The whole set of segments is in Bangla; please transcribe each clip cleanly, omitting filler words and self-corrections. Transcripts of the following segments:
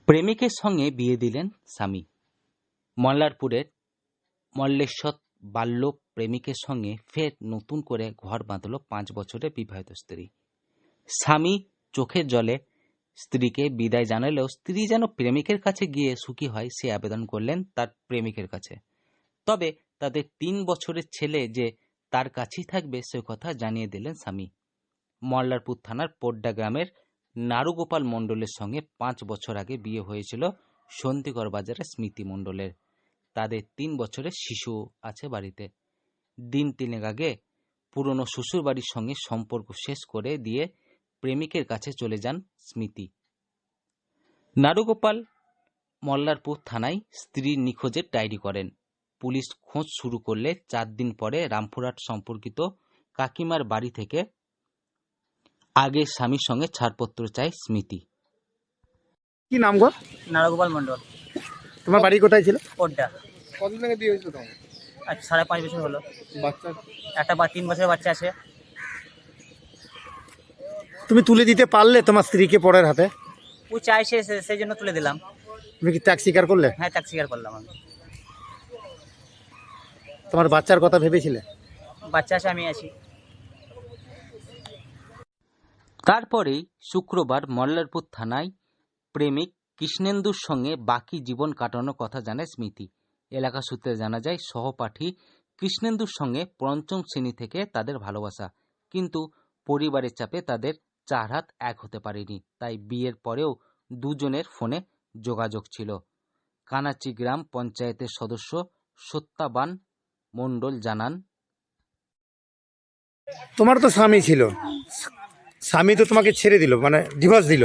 প্রেমিকের সঙ্গে বিয়ে দিলেন স্বামী। মল্লারপুরের মল্লেশ্বর বাল্য প্রেমিকের সঙ্গে ফের নতুন করে ঘর বাঁধল 5 বছরের বিবাহিত স্ত্রী। স্বামী চোখের জলে স্ত্রীকে বিদায় জানালেও স্ত্রী যেন প্রেমিকের কাছে গিয়ে সুখী হয় সে আবেদন করলেন তার প্রেমিকের কাছে। তবে তাদের 3 বছরের ছেলে যে তার কাছেই থাকবে সে কথা জানিয়ে দিলেন স্বামী। মল্লারপুর থানার পোড্ডা গ্রামের নারুগোপাল মণ্ডলের সঙ্গে 5 বছর আগে বিয়ে হয়েছিল সন্ধিগড় বাজারের স্মৃতি মণ্ডলের। তাদের 3 বছরের শিশু আছে বাড়িতে। দিন 3 আগে পুরনো শ্বশুর বাড়ির সঙ্গে সম্পর্ক শেষ করে দিয়ে প্রেমিকের কাছে চলে যান স্মৃতি। নারুগোপাল মল্লারপুর থানায় স্ত্রীর নিখোঁজের ডায়েরি করেন। পুলিশ খোঁজ শুরু করলে 4 দিন পরে রামপুরহাট সম্পর্কিত কাকিমার বাড়ি থেকে আগে স্বামীর সঙ্গে ছাড়পত্র চায় স্মৃতি। কি নাম গো? নারগোপাল মন্ডল। তোমার বাড়ি কোথায় ছিল? ওড্ডা। কতদিন আগে বিয়ে হয়েছিল তোমার? আজ 5.5 বছর হলো। বাচ্চা? একটা 3 বছরের বাচ্চা আছে। তুমি তুলে দিতে পারলে তোমার স্ত্রীকে পরের হাতে? ও চাইছে সেই জন্য তুলে দিলাম। তুমি কি ত্যাগ স্বীকার করলে? হ্যাঁ, ত্যাগ স্বীকার করলাম আমি। তোমার বাচ্চার কথা ভেবেছিলে? বাচ্চা আছে, আমি আছি। তারপরেই শুক্রবার মল্লারপুর থানায় প্রেমিক কৃষ্ণেন্দুর সঙ্গে বাকি জীবন কাটানোর কথা জানায় স্মৃতি। এলাকা সূত্রে জানা যায় সহপাঠী কৃষ্ণেন্দুর সঙ্গে 5ম শ্রেণী থেকে তাদের ভালোবাসা, কিন্তু পরিবারের চাপে তাদের 4 হাত এক হতে পারেনি। তাই বিয়ের পরেও দুজনের ফোনে যোগাযোগ ছিল। কানাচি গ্রাম পঞ্চায়েতের সদস্য সত্যাবান মণ্ডল জানান, তোমার তো স্বামী ছিল, স্বামী তো তোমাকে ছেড়ে দিল, মানে ডিভোর্স দিল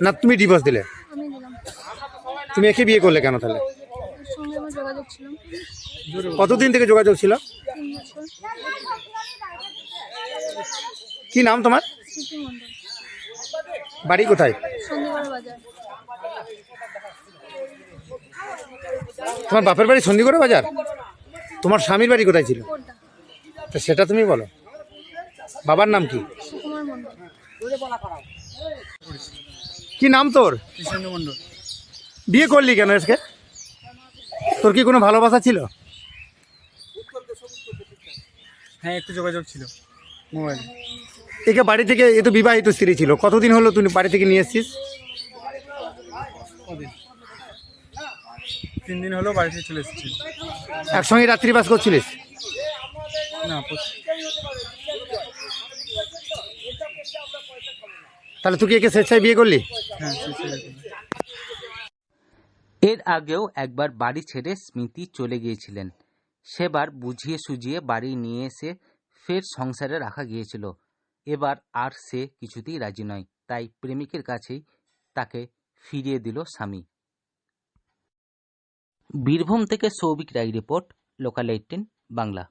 না? তুমি ডিভোর্স দিলে? আমি দিলাম। তুমি একে বিয়ে করলে কেন তাহলে? ওর সঙ্গে আমার যোগাযোগ ছিল কতদিন থেকে যোগাযোগ ছিল? 3 বছর। কি নাম তোমার? স্মৃতি মণ্ডল, বাড়ি কোথায়? সন্ধিগড় বাজার। তোমার বাপের বাড়ি সন্ধিগড় বাজার? তোমার স্বামীর বাড়ি কোথায় ছিল? কোড্ডা। তো সেটা তুমি বলো। বাবার নাম কি? সুকুমার মণ্ডল। কি নাম তোর? কৃষ্ণ মন্ডল। বিয়ে করলি কেন আজকে? তোর কি কোনো ভালোবাসা ছিল? হ্যাঁ, একটু যোগাযোগ ছিল মোবাইল। একে বাড়ি থেকে, এ তো বিবাহিত স্ত্রী ছিল, কতদিন হলো তুই বাড়ি থেকে নিয়ে এসছিস? 3 দিন হলো বাড়ি থেকে চলে এসেছি। একসঙ্গে রাত্রিবাস করছিলিস? না, তাহলে তুই কি একে স্বেচ্ছায় বিয়ে করলি? হ্যাঁ। এর আগেও একবার বাড়ি ছেড়ে স্মৃতি চলে গিয়েছিলেন। সেবার বুঝিয়ে সুঝিয়ে বাড়ি নিয়ে এসে ফের সংসারে রাখা গিয়েছিল। এবার আর সে কিছুতেই রাজি নয়, তাই প্রেমিকের কাছেই তাকে ফিরিয়ে দিল স্বামী। বীরভূম থেকে সৌভিক রায় রিপোর্ট, লোকাল 18 বাংলা।